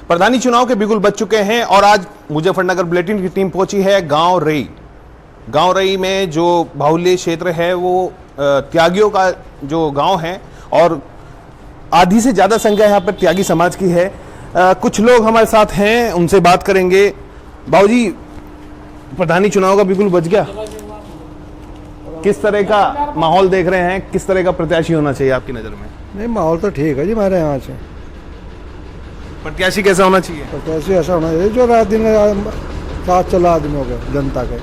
प्रधानी चुनाव के बिगुल बज चुके हैं और आज मुजफ्फरनगर बुलेटिन की टीम पहुंची है गांव रई। गांव रई में जो बाहुल्य क्षेत्र है वो त्यागियों का जो गांव है और आधी से ज्यादा संख्या यहाँ पर त्यागी समाज की है। कुछ लोग हमारे साथ हैं, उनसे बात करेंगे। बाबूजी, प्रधानी चुनाव का बिगुल बज गया, किस तरह का माहौल देख रहे हैं? किस तरह का प्रत्याशी होना चाहिए आपकी नजर में? नहीं, माहौल तो ठीक है जी हमारे यहाँ से। प्रत्याशी कैसा होना चाहिए? प्रत्याशी ऐसा होना चाहिए जो रात दिन साथ चला आदमियों के, जनता के।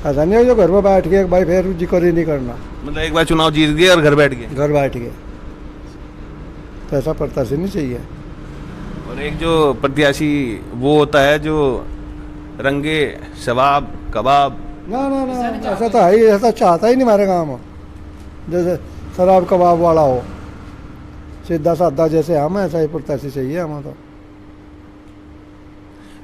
ऐसा नहीं है जो घर में बैठ के भाई फिर जिक्र ही नहीं करना। मतलब एक बार चुनाव जीत गए और घर बैठ गए? घर बैठ गए तो ऐसा प्रत्याशी नहीं चाहिए। और एक जो प्रत्याशी वो होता है जो रंगे शबाब कबाब। ना ना ना, ऐसा तो है ही, ऐसा चाहता ही नहीं हमारे गाँव में। जैसे शराब कबाब वाला हो, सीधा साधा जैसे हम, ऐसा ही प्रत्याशी चाहिए हमें तो।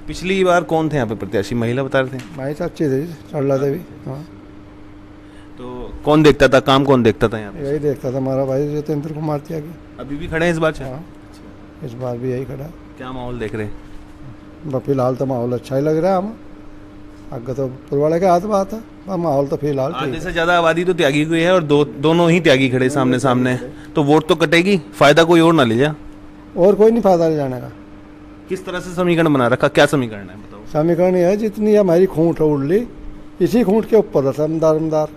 पिछली बार कौन थे यहाँ पे प्रत्याशी? महिला बता रहे थे भाई तो अच्छी थी, सरला देवी। हाँ, तो कौन देखता था काम? कौन देखता था यहाँ पे? यही देखता था हमारा भाई जितेंद्र कुमार त्यागी। अभी भी खड़े हैं इस बार से? हाँ, इस बार भी यही खड़ा। क्या माहौल देख रहे हैं? फिलहाल तो माहौल अच्छा ही लग रहा है हमें। आगे तो पुरवाड़े के हाथ बात है, माहौल तो फिलहाल आधे से ज्यादा आबादी तो त्यागी हुई है और दोनों ही त्यागी खड़े सामने सामने, तो वोट तो कटेगी। फायदा कोई और ना ले जा। और कोई नहीं फायदा ले जाने का। किस तरह से समीकरण बना रखा? क्या समीकरण है बताओ? समीकरण ये है, जितनी हमारी खूंट है उड़ली, इसी खूंट के ऊपर है समदार।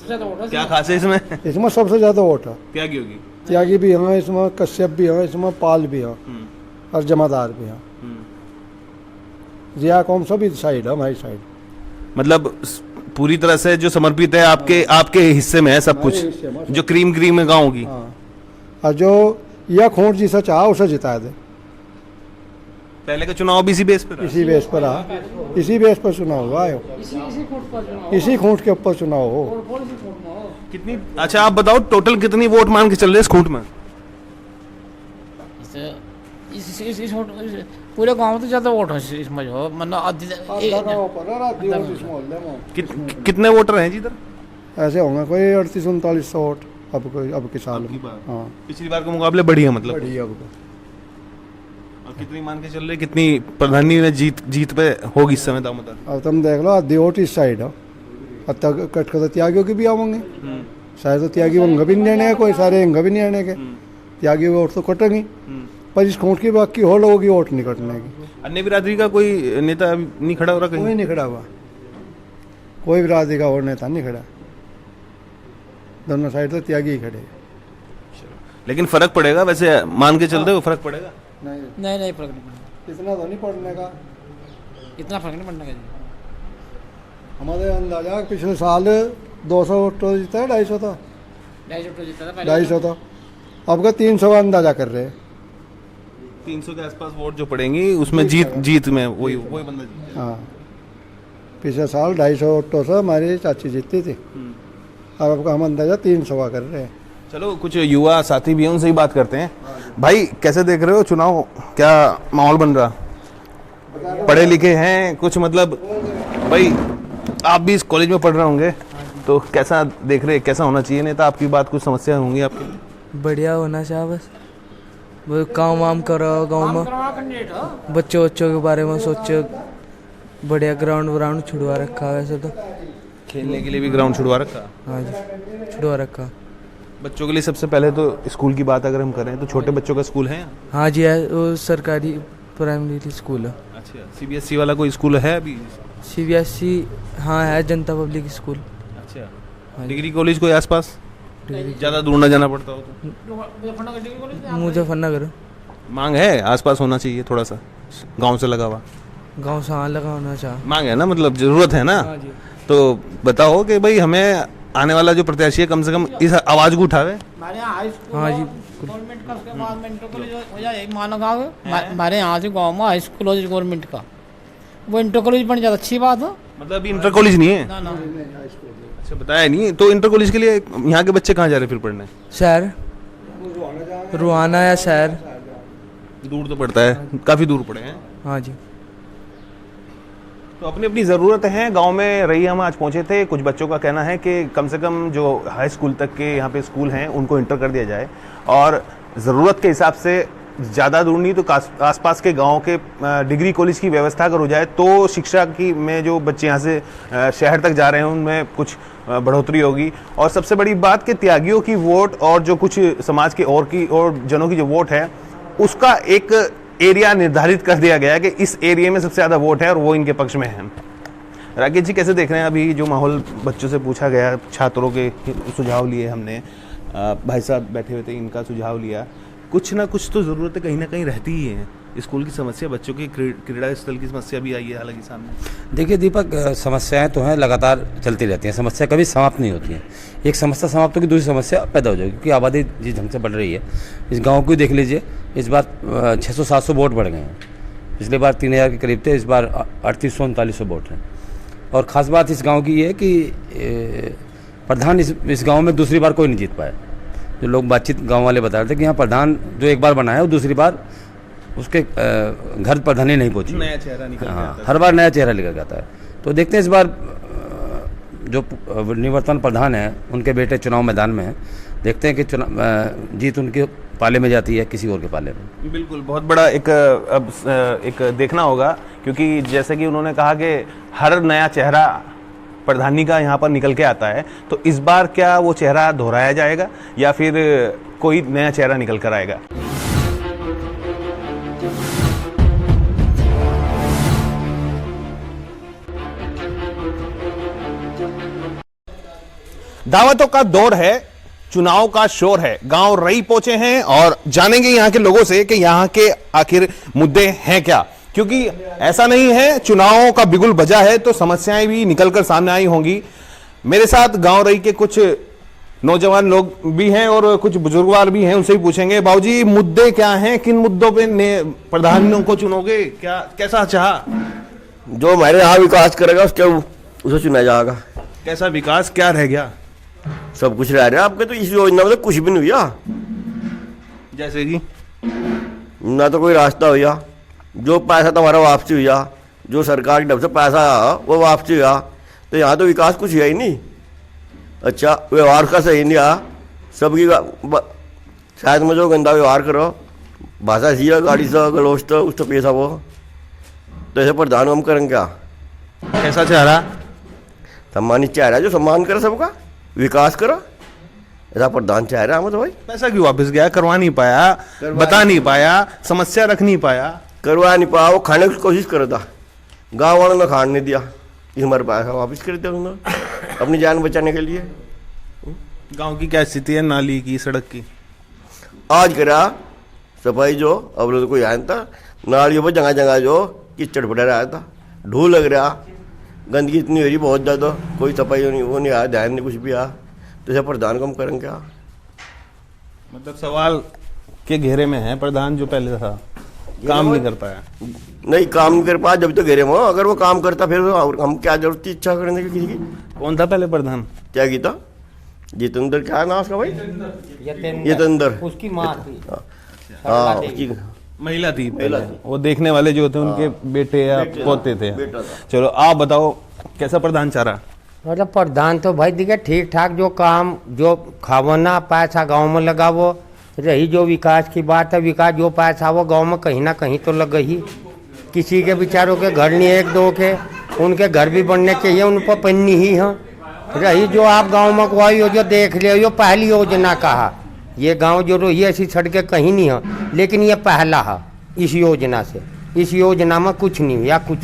क्या खास है इसमें? इसमें सबसे ज्यादा वोट है त्यागी होगी। त्यागी भी हैं इसमें, कश्यप भी हैं इसमें, पाल भी हैं और जमादार भी हैं। जिया कौम सभी साइड है, हमारी साइड। मतलब पूरी तरह से जो समर्पित है आपके हिस्से में है सब कुछ, जो क्रीम में गाँव की। हाँ, और जो यह खूंट जिसे चाह उसे जिता दे। पहले का चुनाव भी इसी बेस पर? इसी बेस पर इसी बेस पर चुनाव हुआ है, इसी खूंट के ऊपर चुनाव हो। कितनी? अच्छा आप बताओ, टोटल कितनी वोट मान के चल रहे इस खूंट में? इस पूरे गांव में तो ज्यादा वोट है इसमें, जो मतलब कितने वोटर हैं जी इधर? ऐसे होंगे कोई 38-39 वोट अब के साल में। हाँ, पिछली बार के मुकाबले बढ़िया मतलब बढ़ी अब। और कितनी मान के चल रहे, कितनी प्रधानी में जीत पे होगी इस समय दामोदर? अब तुम देख लो, आधी वोट इस साइड है, अब तक कट कर त्यागियों की भी आवेंगे। शायद तो त्यागी होंगे भी नहीं आने, कोई सारे होंगे भी नहीं आने के। त्यागी वोट तो कटेंगी, पर इस खूंट की बाकी हो लोगों की वोट नहीं कटने की। अन्य बिरादरी का कोई नेता नहीं खड़ा हो रहा कहीं? कोई नहीं खड़ा हुआ, कोई बिरादरी का और नेता नहीं खड़ा। दोनों साइड तो त्यागी ही खड़े। लेकिन फर्क पड़ेगा वैसे मान के चलते हो? फर्क पड़ेगा? नहीं फर्क नहीं पड़ेगा। इतना तो नहीं पड़ने का, इतना फर्क नहीं पड़ने का जी। हमारे अंदाजा पिछले साल 200 वोट तो जीता है, 250 था। 250 जीता था, 250 था, अब का 300 अंदाजा कर रहे हैं। 300 के आसपास वोट जो पड़ेंगी उसमें जीत में वही बंदा जीता। हाँ, पिछले साल 250 वोटों से हमारी चाची जीती थी, अब का हम अंदाजा 300 कर रहे हैं। चलो कुछ युवा साथी भी हैं, उनसे ही बात करते हैं। भाई कैसे देख रहे हो चुनाव? क्या माहौल बन रहा? पढ़े लिखे हैं कुछ, मतलब भाई आप भी इस कॉलेज में पढ़ रहे होंगे, तो कैसा देख रहे, कैसा होना चाहिए नेता? आपकी बात, कुछ समस्या होंगी आपकी? बढ़िया होना चाहिए, बस वो काम वाम करो गाँव में, बच्चों के बारे में सोचो। बढ़िया ग्राउंड छुड़वा रखा, वैसे तो खेलने के लिए भी ग्राउंड छुड़वा रखा? हाँ जी, छुड़वा रखा। बच्चों के लिए सबसे पहले तो स्कूल की बात अगर हम करें तो छोटे बच्चों का स्कूल है? हाँ जी, है, वो सरकारी प्राइमरी स्कूल है। अच्छा, सीबीएसई वाला कोई स्कूल है अभी? सीबीएसई हाँ है, जनता पब्लिक स्कूल। अच्छा, हाँ, डिग्री कॉलेज कोई आसपास? ज़्यादा दूर ना जाना पड़ता हो तो? मुजफ्फरनगर मांग है, आसपास होना चाहिए थोड़ा सा, गांव से लगा हुआ। गांव से हाँ लगा होना चाहिए। मांग है ना, मतलब ज़रूरत है ना? हाँ जी। तो बताओ कि भाई हमें आने वाला जो प्रत्याशी है कम से कम इस आवाज़ को उठावे। हमारे यहाँ हाई स्कूल, हाँ जी, गवर्नमेंट का, उसके बाद में इंटर कॉलेज हो जाए एक मानो गाँव है। हमारे यहाँ से गाँव में हाई स्कूल हो जाए गवर्नमेंट का, वो इंटर कॉलेज बन जाता, अच्छी बात है। मतलब अभी इंटर कॉलेज नहीं है? ना अच्छा, बताया नहीं। तो इंटर कॉलेज के लिए यहाँ के बच्चे कहाँ जा रहे फिर पढ़ने? शहर, रुहाना या शहर। दूर तो पड़ता है, काफ़ी दूर पड़े हैं। हाँ जी। तो अपनी अपनी ज़रूरत है। गांव में रही हम आज पहुंचे थे। कुछ बच्चों का कहना है कि कम से कम जो हाई स्कूल तक के यहाँ पे स्कूल हैं उनको इंटर कर दिया जाए और ज़रूरत के हिसाब से ज़्यादा दूर नहीं तो आसपास के गांव के डिग्री कॉलेज की व्यवस्था अगर हो जाए तो शिक्षा की में जो बच्चे यहाँ से शहर तक जा रहे हैं उनमें कुछ बढ़ोतरी होगी। और सबसे बड़ी बात कि त्यागियों की वोट और जो कुछ समाज के और जनों की जो वोट है उसका एक एरिया निर्धारित कर दिया गया है कि इस एरिया में सबसे ज़्यादा वोट है और वो इनके पक्ष में है। राकेश जी, कैसे देख रहे हैं अभी जो माहौल बच्चों से पूछा गया, छात्रों के सुझाव लिए हमने, भाई साहब बैठे हुए थे, इनका सुझाव लिया, कुछ ना कुछ तो ज़रूरतें कहीं ना कहीं रहती ही हैं। स्कूल की समस्या, बच्चों की क्रीड़ा स्थल की समस्या भी आई है हालांकि सामने। देखिए दीपक, समस्याएं तो हैं, लगातार चलती रहती हैं, समस्या कभी समाप्त नहीं होती हैं। एक समस्या समाप्त होगी दूसरी समस्या पैदा हो जाएगी क्योंकि आबादी जिस ढंग से बढ़ रही है। इस गांव को देख लीजिए, इस बार 600-700 वोट बढ़ गए हैं। पिछले बार 3000 के करीब थे, इस बार 3800-3900 वोट हैं। और ख़ास बात इस गाँव की ये है कि प्रधान इस गाँव में दूसरी बार कोई नहीं जीत पाया। जो लोग बातचीत गाँव वाले बता रहे थे कि यहाँ प्रधान जो एक बार बना है वो दूसरी बार उसके घर प्रधानी नहीं पहुंची, नया चेहरा निकल के आता है। हर बार नया चेहरा निकल आता है। तो देखते हैं इस बार जो निवर्तमान प्रधान है उनके बेटे चुनाव मैदान में हैं, देखते हैं कि जीत उनके पाले में जाती है किसी और के पाले में। बिल्कुल, बहुत बड़ा एक देखना होगा क्योंकि जैसे कि उन्होंने कहा कि हर नया चेहरा प्रधानी का यहाँ पर निकल के आता है, तो इस बार क्या वो चेहरा दोहराया जाएगा या फिर कोई नया चेहरा निकल कर आएगा। दावतों का दौर है, चुनाव का शोर है। गांव रई पहुंचे हैं और जानेंगे यहां के लोगों से कि यहां के आखिर मुद्दे हैं क्या, क्योंकि ऐसा नहीं है चुनावों का बिगुल बजा है तो समस्याएं भी निकलकर सामने आई होंगी। मेरे साथ गांव रई के कुछ नौजवान लोग भी हैं और कुछ बुजुर्गवार भी हैं, उनसे भी पूछेंगे। बाबूजी, मुद्दे क्या हैं, किन मुद्दों पे प्रधानियों को चुनोगे, क्या कैसा चाह? जो हमारे यहाँ विकास करेगा उसे चुना जाएगा। कैसा विकास, क्या रह गया? सब कुछ रह रहा है आपके, तो इस योजना में तो कुछ भी नहीं हुआ। जैसे कि ना तो कोई रास्ता हुआ, जो पैसा तुम्हारा वापसी हुआ, जो सरकार की तरफ से पैसा आया वो वापसी हुआ, तो यहाँ तो विकास कुछ हुआ ही नहीं। अच्छा, व्यवहार का सही नहीं आया सबकी, शायद में जो गंदा व्यवहार करो, भाषा सी गाड़ी से गलोच तो उस तो पैसा वो, तो ऐसे प्रधान हम करेंगे क्या? कैसा चेहरा? सम्मानित चेहरा जो सम्मान करे सबका, विकास करो, ऐसा प्रधान चेहरा हम तो भाई। पैसा क्यों वापस गया? करवा नहीं पाया, बता नहीं पाया, समस्या रख नहीं पाया, करवा नहीं पाया। वो खाने की कोशिश कर था, गाँव वालों ने खाने नहीं दिया, इस हमारे पैसा वापस कर दिया उन्होंने अपनी जान बचाने के लिए। गांव की क्या स्थिति है, नाली की, सड़क की? आज करा सफाई जो अब तो कोई आया था, नालियों पर जगह जगह जो कीचड़ पड़ा रहा था, ढूल लग रहा, गंदगी इतनी हो रही बहुत ज़्यादा, कोई सफाई नहीं, वो नहीं आया, ध्यान नहीं कुछ भी आया, तो ऐसे प्रधान को हम करेंगे क्या? मतलब सवाल के घेरे में है प्रधान जो पहले था, काम नहीं कर पाया। नहीं काम नहीं कर पाया, जब तो घेरे में हो। अगर वो काम करता फिर हम क्या जरूरत थी इच्छा करने की किसी की? कौन था पहले प्रधान? क्या गीता जितेंद्र, क्या नाम उसका भाई? जितेंद्र, उसकी माँ थी। हाँ उसकी महिला थी पहले। वो देखने वाले जो थे उनके बेटे या पोते थे। बेटा था। चलो आप बताओ, कैसा प्रधान चाह रहा? मतलब प्रधान तो भाई दिखे ठीक ठाक, जो काम जो खावना पैसा गांव में लगावो, रही जो विकास की बात है, विकास जो पैसा वो गांव में कहीं ना कहीं तो लग ही। किसी के बेचारों के घर नहीं, एक दो के, उनके घर भी बनने चाहिए, उन पर पन्नी ही है। रही जो आप गांव में कोई हो जो देख ले, यो पहली योजना कहा, ये गांव जो रही ऐसी सड़कें कहीं नहीं है, लेकिन ये पहला है इस योजना से। इस योजना में कुछ नहीं हुआ, कुछ।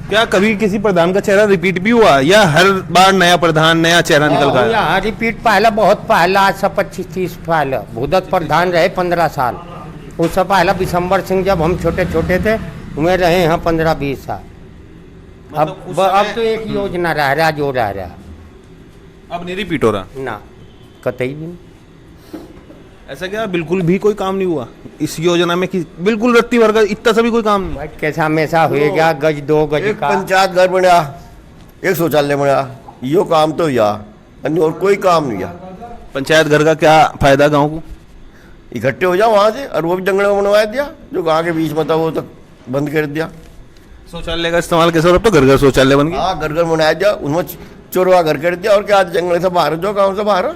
क्या कभी किसी प्रधान का चेहरा रिपीट भी हुआ या हर बार नया प्रधान नया चेहरा निकल कर आया? हाँ, रिपीट पहला बहुत पहला, आज से 25-30 पहले भूदत प्रधान रहे 15 साल। उससे पहला विशंबर सिंह जब हम छोटे छोटे थे उमें रहे हैं 15-20 साल। अब तो एक योजना रह रहा जो रह रहा, अब नहीं रिपीट हो रहा ना कतई भी नहीं। ऐसा क्या बिल्कुल भी कोई काम नहीं हुआ इस योजना में कि बिल्कुल रत्ती भर का इतना सा भी कोई काम नहीं? भाई कैसा हमेशा हुएगा, गज 2 गज एक का पंचायत घर बनया, एक शौचालय बनया, यो काम तो हुआ, अन्य और कोई काम नहीं हुआ। पंचायत घर का क्या फायदा गांव को? इकट्ठे हो जाओ वहाँ से, और वो भी जंगल में बनवा दिया, जो गाँव के बीच में था वो तक बंद कर दिया। शौचालय का इस्तेमाल कैसे हो रहा है? अब तो घर घर शौचालय बन गया। हाँ, घर घर बनाया जा, उसमें चोरवा घर कर दिया और क्या, जंगल से बाहर जो गाँव से बाहर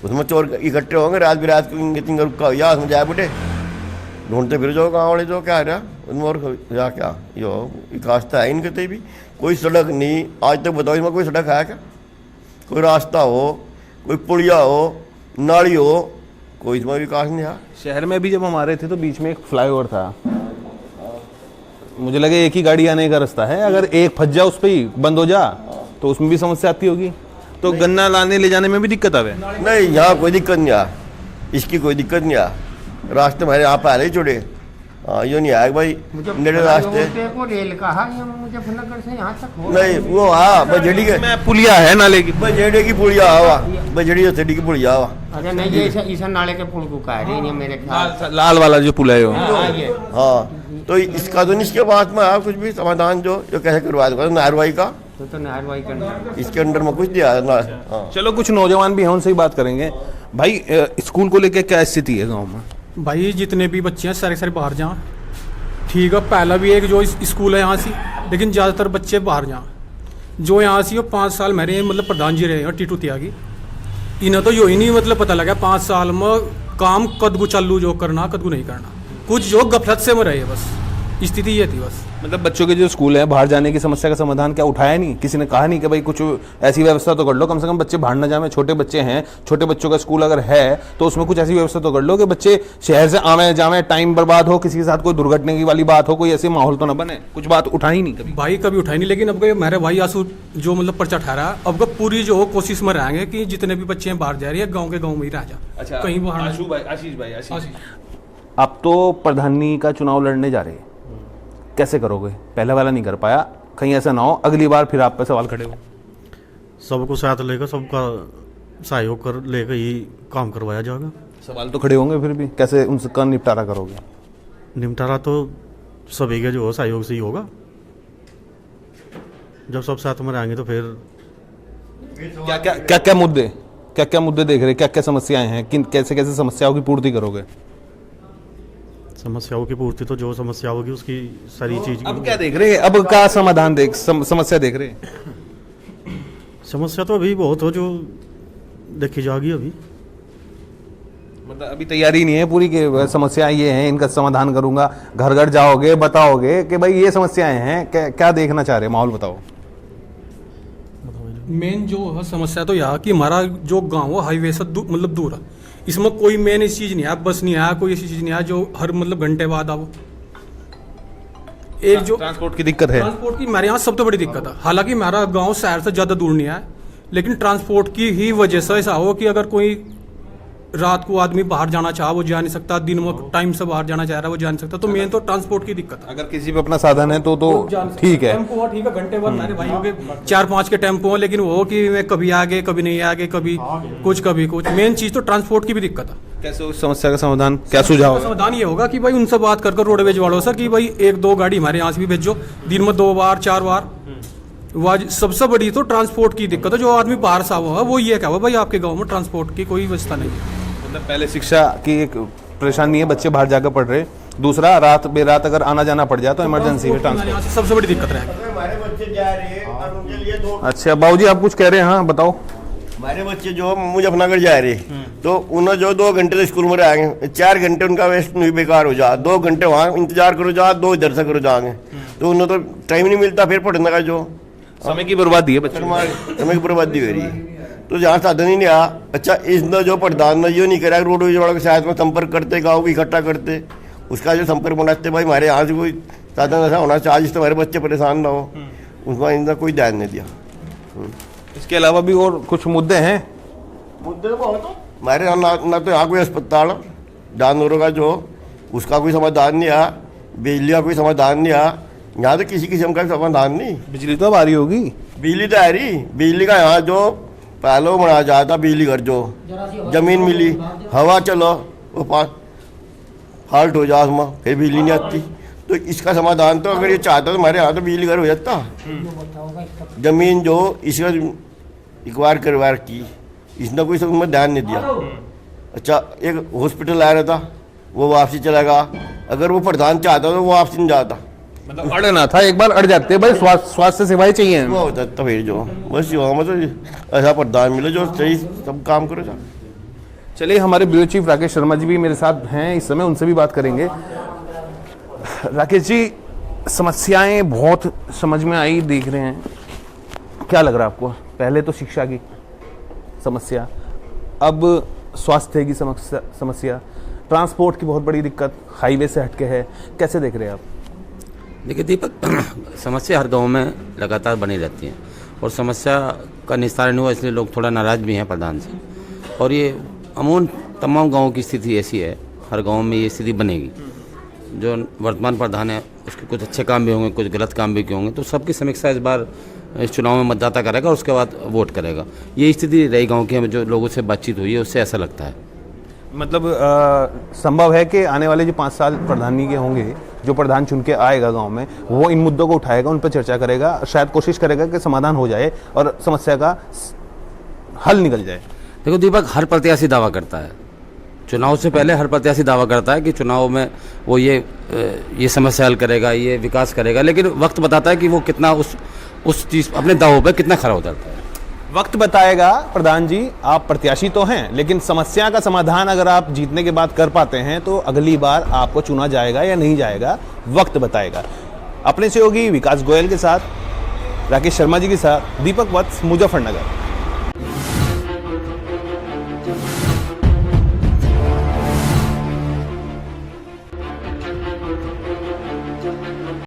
उसमें चोर इकट्ठे होंगे, रात बिरात को मीटिंग रुका या उसमें जाए बेटे ढूंढते फिर जो गाँव वाले जो क्या रहा उसमें और या क्या यो विकास तो है इनके कहीं भी। कोई सड़क नहीं आज तक, बताओ इसमें कोई सड़क है क्या? कोई रास्ता हो, कोई पुलिया हो, नाली हो, कोई इसमें विकास नहीं है। शहर में भी जब हम आ रहे थे तो बीच में एक फ्लाईओवर था, मुझे लगे एक ही गाड़ी आने का रास्ता है, अगर एक फंस जा उस पर ही बंद हो जा तो उसमें भी समस्या आती होगी। तो गन्ना लाने ले जाने में भी दिक्कत आवे? नहीं, यहाँ कोई दिक्कत नहीं आ, इसकी कोई दिक्कत नहीं आ। रास्ते हमारे यहाँ पहले ही छोड़े, हाँ यो नहीं आए भाई मेरे रास्ते। रेल का है मुजफ्फरनगर से यहाँ तक हो नहीं वो हाँ बजड़ी के में पुलिया है नाले की, बजड़ी की पुलिया हवा, बजड़ी सेडी की पुलिया हवा। अरे नहीं, ये ईसा नाले के पुल को कह रही है मेरे ख्याल। लाल वाला जो पुल है वो। हाँ तो इसका तो नहीं, इसके बाद में आप कुछ भी समाधान जो कैसे करवा दूंगा नहरवाई का, तो नहरवाई करना इसके अंडर में कुछ दिया ना। हाँ चलो कुछ नौजवान भी हैं, उनसे ही बात करेंगे। भाई स्कूल को लेकर क्या स्थिति है गांव में? भाई जितने भी बच्चे हैं सारे सारे बाहर जाएं, ठीक है। पहला भी एक जो स्कूल है यहाँ से, लेकिन ज़्यादातर बच्चे बाहर जाएं। जो यहाँ से 5 साल मेरे मतलब प्रधान जी रहे हैं टीटू त्यागी, इन्हें तो यो ही नहीं मतलब पता लगा 5 साल में काम कदगु चालू जो करना कदगु नहीं करना, कुछ जो गफलत से में रहे, बस स्थिति ये थी बस। मतलब बच्चों के जो स्कूल है बाहर जाने की समस्या का समाधान क्या उठाया नहीं? किसी ने कहा नहीं कि भाई कुछ ऐसी व्यवस्था तो कर लो, कम से कम बच्चे बाहर ना जाए। छोटे बच्चे हैं, छोटे बच्चों का स्कूल अगर है तो उसमें कुछ ऐसी व्यवस्था तो कर लो कि बच्चे शहर से आवे जावे, टाइम बर्बाद हो, किसी के साथ कोई दुर्घटना की वाली बात हो, कोई ऐसे माहौल तो ना बने। कुछ बात उठाई नहीं कभी? भाई कभी उठाई नहीं, लेकिन अब मेरे भाई आंसू जो मतलब पर्चा ठहरा, अब पूरी जो कोशिश में रहेंगे कि जितने भी बच्चे हैं बाहर जा रहे हैं गाँव के गाँव में ही रह जा, कहीं बाहर। आशीष, आप तो प्रधानी का चुनाव लड़ने जा रहे हैं, कैसे करोगे? पहले वाला नहीं कर पाया, कहीं ऐसा ना हो अगली बार फिर आप पे सवाल खड़े हो। सबको साथ लेकर, सबका सहयोग कर लेकर ही काम करवाया जाएगा। सवाल तो खड़े होंगे, फिर भी कैसे उनका निपटारा करोगे? निपटारा तो सभी के जो सहयोग से ही होगा। जब सब साथ में रहेंगे तो फिर क्या मुद्दे देख रहे, क्या क्या समस्याएं हैं, किन कैसे कैसे समस्याओं की पूर्ति करोगे? समस्याओं की पूर्ति तो जो समस्या होगी उसकी सारी चीज। अब क्या देख रहे हैं, अब का समाधान समस्या देख रहे हैं? समस्या तो अभी बहुत हो जो देखी जाएगी अभी। मतलब अभी तैयारी नहीं है पूरी कि समस्याएं ये हैं, इनका समाधान करूंगा। घर घर जाओगे, बताओगे कि भाई ये समस्याएं हैं, क्या देखना चाह रहे, माहौल बताओ। मेन जो है समस्या तो यह कि हमारा जो गांव है हाईवे से मतलब दूर है, इसमें कोई मेन ऐसी चीज़ नहीं है, बस नहीं है, कोई ऐसी चीज़ नहीं है जो हर मतलब घंटे बाद आओ। एक जो ट्रांसपोर्ट की दिक्कत है, ट्रांसपोर्ट की मेरे यहाँ सबसे बड़ी दिक्कत है। हालांकि मेरा गांव शहर से ज़्यादा दूर नहीं है, लेकिन ट्रांसपोर्ट की ही वजह से ऐसा हो कि अगर कोई रात को आदमी बाहर जाना चाहे वो जा नहीं सकता, दिन में टाइम से बाहर जाना चाह रहा है वो जा नहीं सकता। तो मेन तो ट्रांसपोर्ट की दिक्कत है। अगर किसी पे अपना साधन है तो ठीक है। टेम्पो ठीक है, घंटे बाद मेरे भाइयों के 4-5 के टेम्पो हैं, लेकिन वो कि मैं कभी आगे कभी नहीं आगे, कभी कुछ। मेन चीज तो ट्रांसपोर्ट की भी दिक्कत है। कैसे उस समस्या का समाधान, क्या सुझाव? समाधान ये होगा कि भाई उनसे बात कर रोडवेज वालों से कि भाई 1-2 गाड़ी हमारे यहाँ से भी भेजो, दिन में 2 बार 4 बार। वह सबसे बड़ी तो ट्रांसपोर्ट की दिक्कत है। जो आदमी बाहर से हुआ है वो ये क्या हुआ भाई आपके गाँव में ट्रांसपोर्ट की कोई व्यवस्था नहीं है। मतलब पहले शिक्षा की एक परेशानी है, बच्चे बाहर जाकर पढ़ रहे। दूसरा रात बेरात अगर आना जाना पड़ जाए तो इमरजेंसी में ट्रांसपोर्ट सबसे बड़ी दिक्कत रहेगी। हमारे बच्चे जा रहे हैं उनके लिए दो। अच्छा बाबूजी आप कुछ कह रहे हैं? हाँ बताओ। हमारे बच्चे जो मुजफ्फरनगर जा रहे तो उन्हें जो 2 घंटे तो स्कूल में रहेंगे, 4 घंटे उनका वेस्ट नहीं बेकार हो जा। 2 घंटे वहाँ इंतजार करो जा, 2 इधर से करो जाएंगे, तो उन्हें तो टाइम नहीं मिलता फिर पढ़ने का। जो समय की बर्बादी है बच्चों, समय की बर्बादी हो रही है। तो जहाँ साधन ही नहीं आ। अच्छा इसने जो प्रधान ने यो नहीं करा रोडवेज वालों के साथ में संपर्क करते, गाँव को इकट्ठा करते, उसका जो संपर्क बनाते भाई हमारे यहाँ से कोई साधन ऐसा होना चाहिए जिससे हमारे बच्चे परेशान ना हो, उसका इनका कोई ध्यान नहीं दिया। इसके अलावा भी और कुछ मुद्दे हैं? मुद्दे तो बहुत हो हमारे यहाँ ना तो यहाँ कोई अस्पताल जानवरों का जो उसका कोई समाधान नहीं आ, बिजली का कोई समाधान नहीं आ, यहाँ तो किसी किस्म का समाधान नहीं। बिजली तो अब आ रही होगी? बिजली तो आ रही, बिजली का यहाँ जो पहले बनाया जाता बिजली घर जो जमीन मिली, हवा चलो वो फाल्ट हो जा उसमें फिर बिजली नहीं आती। तो इसका समाधान तो अगर ये चाहता तो हमारे यहाँ तो बिजली घर हो जाता। जमीन जो इसका इकबार करवार की, इसने कोई उसमें ध्यान नहीं दिया। अच्छा एक हॉस्पिटल आ रहा था वो वापसी चला गया, अगर वो प्रधान चाहता तो वो वापसी नहीं जाता। मतलब अड़ना था, एक बार अड़ जाते हैं भाई, स्वास्थ्य सेवाएं चाहिए। वो होता तो फिर जो बस जो मतलब ऐसा प्रधान मिले जो सही सब काम करो जा। चलिए, हमारे ब्यूरो चीफ राकेश शर्मा जी भी मेरे साथ हैं इस समय, उनसे भी बात करेंगे। राकेश जी, समस्याएं बहुत समझ में आई, देख रहे हैं, क्या लग रहा है आपको? पहले तो शिक्षा की समस्या, अब स्वास्थ्य की समस्या, ट्रांसपोर्ट की बहुत बड़ी दिक्कत, हाईवे से हटके है, कैसे देख रहे हैं आप? देखिए दीपक, समस्या हर गांव में लगातार बनी रहती है और समस्या का निस्तारण हुआ, इसलिए लोग थोड़ा नाराज़ भी हैं प्रधान से। और ये अमूमन तमाम गांवों की स्थिति ऐसी है, हर गांव में ये स्थिति बनेगी। जो वर्तमान प्रधान है उसके कुछ अच्छे काम भी होंगे, कुछ गलत काम भी होंगे, तो सबकी समीक्षा इस बार इस चुनाव में मतदाता करेगा और उसके बाद वोट करेगा। ये स्थिति रही गाँव की, हमें जो लोगों से बातचीत हुई है उससे ऐसा लगता है। मतलब संभव है कि आने वाले जो 5 साल प्रधानी के होंगे, जो प्रधान चुन के आएगा गांव में, वो इन मुद्दों को उठाएगा, उन पर चर्चा करेगा, शायद कोशिश करेगा कि समाधान हो जाए और समस्या का हल निकल जाए। देखो दीपक, हर प्रत्याशी दावा करता है, चुनाव से पहले हर प्रत्याशी दावा करता है कि चुनाव में वो ये समस्या हल करेगा, ये विकास करेगा, लेकिन वक्त बताता है कि वो कितना उस चीज़ अपने दावों पर कितना खरा उतरता है। वक्त बताएगा प्रधान जी, आप प्रत्याशी तो हैं, लेकिन समस्या का समाधान अगर आप जीतने के बाद कर पाते हैं तो अगली बार आपको चुना जाएगा या नहीं जाएगा, वक्त बताएगा। अपने सहयोगी विकास गोयल के साथ, राकेश शर्मा जी के साथ, दीपक वत्स, मुजफ्फरनगर।